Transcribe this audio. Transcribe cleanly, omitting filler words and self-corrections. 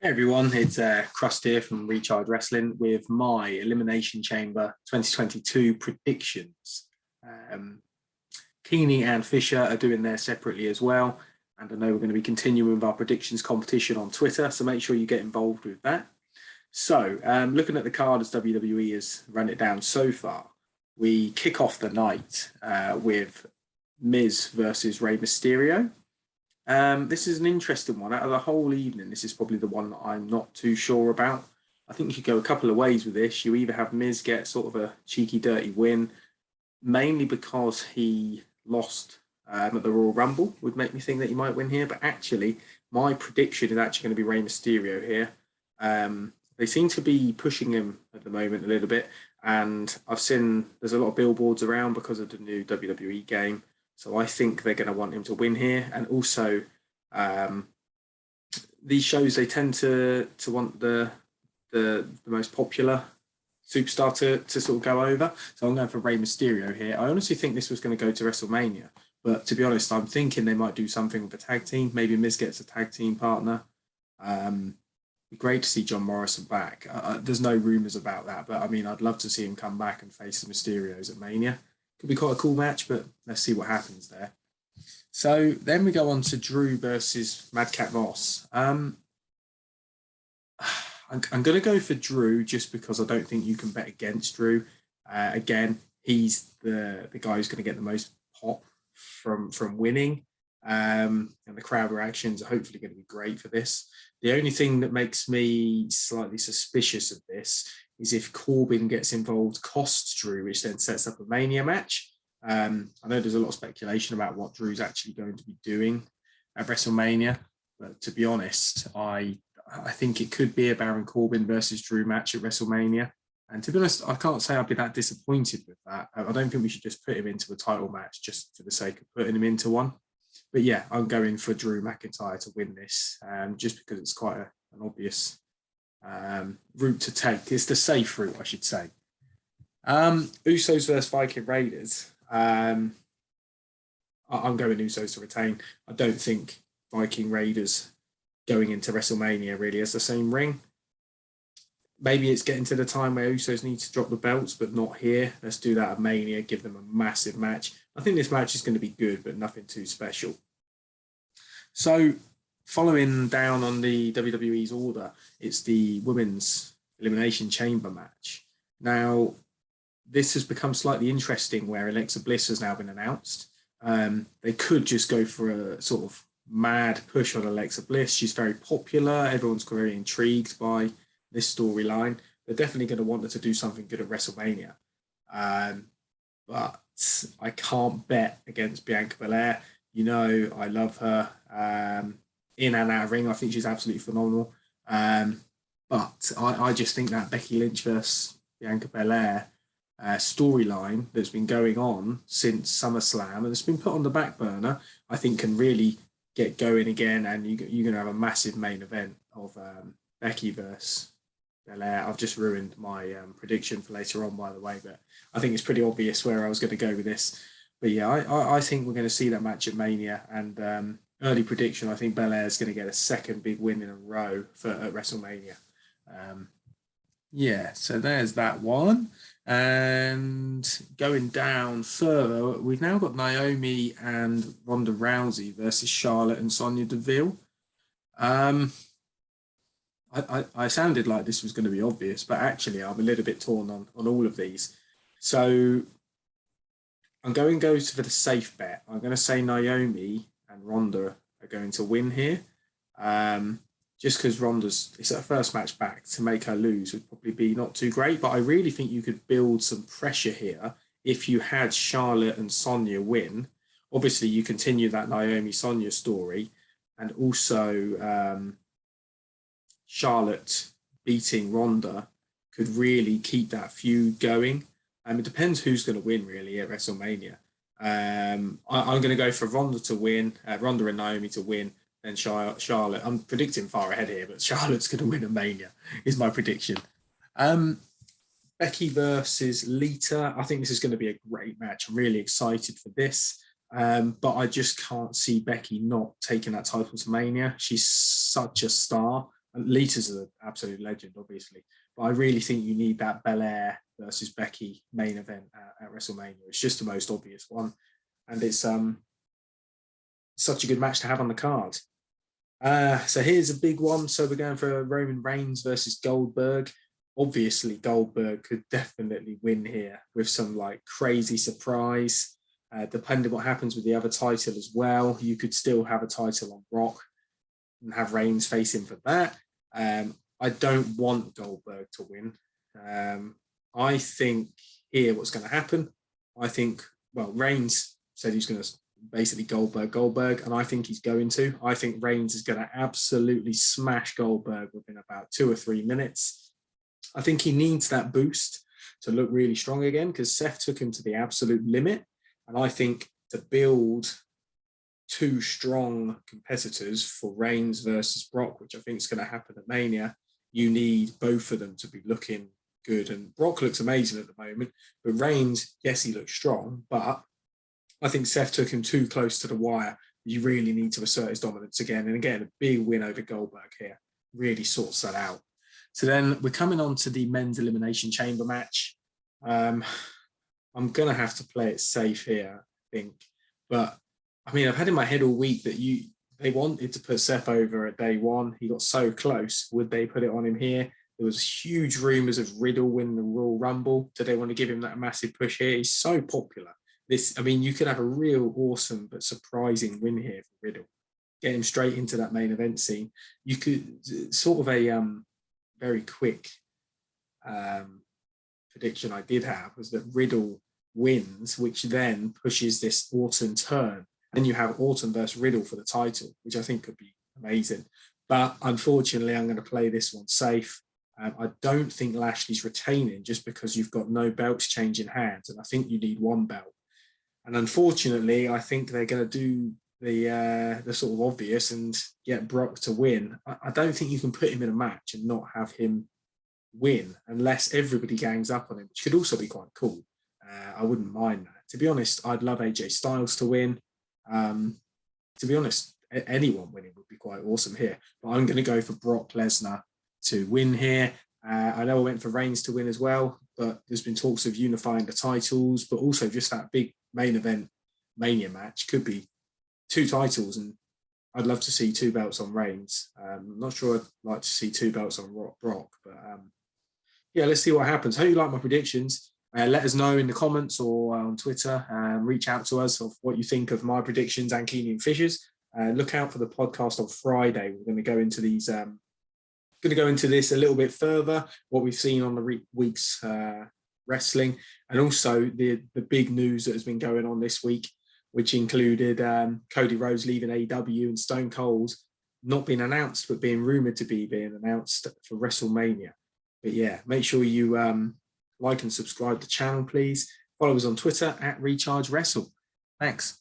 Hey everyone, it's Krust here from Recharge Wrestling with my Elimination Chamber 2022 predictions. Keeney and Fisher are doing theirs separately as well, and I know we're going to be continuing with our predictions competition on Twitter, so make sure you get involved with that. So, looking at the card as WWE has run it down so far, we kick off the night with Miz versus Rey Mysterio. This is an interesting one. Out of the whole evening, this is probably the one that I'm not too sure about. I think you could go a couple of ways with this. You either have Miz get sort of a cheeky, dirty win, mainly because he lost at the Royal Rumble, would make me think that he might win here. But actually, my prediction is actually going to be Rey Mysterio here. They seem to be pushing him at the moment a little bit. And I've seen there's a lot of billboards around because of the new WWE game. So I think they're going to want him to win here. And also, these shows, they tend to want the most popular superstar to sort of go over. So I'm going for Rey Mysterio here. I honestly think this was going to go to WrestleMania. But to be honest, I'm thinking they might do something with the tag team. Maybe Miz gets a tag team partner. Be great to see John Morrison back. There's no rumours about that. But I mean, I'd love to see him come back and face the Mysterios at Mania. Could be quite a cool match, but let's see what happens there. So then we go on to Drew versus Madcap Moss. I'm going to go for Drew just because I don't think you can bet against Drew. Again, he's the guy who's going to get the most pop from winning. And the crowd reactions are hopefully going to be great for this. The only thing that makes me slightly suspicious of this is if Corbin gets involved, costs Drew, which then sets up a Mania match. I know there's a lot of speculation about what Drew's actually going to be doing at WrestleMania, but to be honest, I think it could be a Baron Corbin versus Drew match at WrestleMania. And to be honest, I can't say I'd be that disappointed with that. I don't think we should just put him into a title match just for the sake of putting him into one. But yeah, I'm going for Drew McIntyre to win this, just because it's quite an obvious route to take. It's the safe route, I should say. Usos versus Viking Raiders. I'm going Usos to retain. I don't think Viking Raiders going into WrestleMania really has the same ring. Maybe it's getting to the time where Usos need to drop the belts, but not here. Let's do that at Mania, give them a massive match. I think this match is going to be good, but nothing too special. So, following down on the WWE's order, it's the Women's Elimination Chamber match. Now, this has become slightly interesting where Alexa Bliss has now been announced. They could just go for a sort of mad push on Alexa Bliss. She's very popular. Everyone's very intrigued by this storyline. They're definitely going to want her to do something good at WrestleMania. But I can't bet against Bianca Belair. You know, I love her. In and out of ring, I think she's absolutely phenomenal. But I just think that Becky Lynch versus Bianca Belair storyline that's been going on since SummerSlam and it's been put on the back burner, I think can really get going again. And you're going to have a massive main event of Becky versus Belair. I've just ruined my prediction for later on, by the way, but I think it's pretty obvious where I was going to go with this. But yeah, I think we're going to see that match at Mania. And early prediction, I think Belair is going to get a second big win in a row at WrestleMania. Yeah, so there's that one. And going down further, we've now got Naomi and Ronda Rousey versus Charlotte and Sonya Deville. I sounded like this was going to be obvious, but actually I'm a little bit torn on all of these. So I'm going to go for the safe bet. I'm going to say Naomi and Ronda are going to win here. Just because it's her first match back, to make her lose would probably be not too great. But I really think you could build some pressure here if you had Charlotte and Sonya win. Obviously, you continue that Naomi-Sonya story, and also Charlotte beating Ronda could really keep that feud going. It depends who's going to win, really, at WrestleMania. I'm going to go for Ronda to win, Ronda and Naomi to win, then Charlotte. I'm predicting far ahead here, but Charlotte's going to win a Mania, is my prediction. Becky versus Lita. I think this is going to be a great match. I'm really excited for this. But I just can't see Becky not taking that title to Mania. She's such a star. And Lita's an absolute legend, obviously. But I really think you need that Belair versus Becky main event at WrestleMania. It's just the most obvious one. And it's such a good match to have on the card. So here's a big one. So we're going for Roman Reigns versus Goldberg. Obviously, Goldberg could definitely win here with some like crazy surprise. Depending what happens with the other title as well, you could still have a title on Brock and have Reigns face him for that. I don't want Goldberg to win. I think here what's going to happen, I think, well, Reigns said he's going to basically Goldberg, and I think he's going to. I think Reigns is going to absolutely smash Goldberg within about 2 or 3 minutes. I think he needs that boost to look really strong again because Seth took him to the absolute limit. And I think to build 2 strong competitors for Reigns versus Brock, which I think is going to happen at Mania, you need both of them to be looking good. And Brock looks amazing at the moment, but Reigns, yes, he looks strong, but I think Seth took him too close to the wire. You really need to assert his dominance again. And again, a big win over Goldberg here really sorts that out. So then we're coming on to the men's Elimination Chamber match. I'm going to have to play it safe here, I think. But, I mean, I've had in my head all week that they wanted to put Seth over at day one. He got so close. Would they put it on him here? There was huge rumours of Riddle winning the Royal Rumble. Do they want to give him that massive push here? He's so popular. You could have a real awesome but surprising win here for Riddle. Get him straight into that main event scene. You could sort of a very quick prediction I did have was that Riddle wins, which then pushes this Orton turn. Then you have Orton versus Riddle for the title, which I think could be amazing. But unfortunately, I'm going to play this one safe. I don't think Lashley's retaining just because you've got no belts changing hands, and I think you need 1 belt. And unfortunately, I think they're going to do the sort of obvious and get Brock to win. I don't think you can put him in a match and not have him win unless everybody gangs up on him, which could also be quite cool. I wouldn't mind that. To be honest, I'd love AJ Styles to win. To be honest, anyone winning would be quite awesome here. But I'm going to go for Brock Lesnar to win here. I know I went for Reigns to win as well, but there's been talks of unifying the titles, but also just that big main event Mania match could be 2 titles, and I'd love to see 2 belts on Reigns. I'm not sure I'd like to see 2 belts on Brock, but yeah, let's see what happens. Hope you like my predictions. Let us know in the comments or on Twitter. Reach out to us of what you think of my predictions and Keenan Fisher's. Look out for the podcast on Friday. We're going to go into these. Going to go into this a little bit further. What we've seen on the week's wrestling, and also the big news that has been going on this week, which included Cody Rhodes leaving AEW and Stone Cold not being announced, but being rumored to be being announced for WrestleMania. But yeah, make sure you like and subscribe to the channel, please. Follow us on Twitter @RechargeWrestle. Thanks.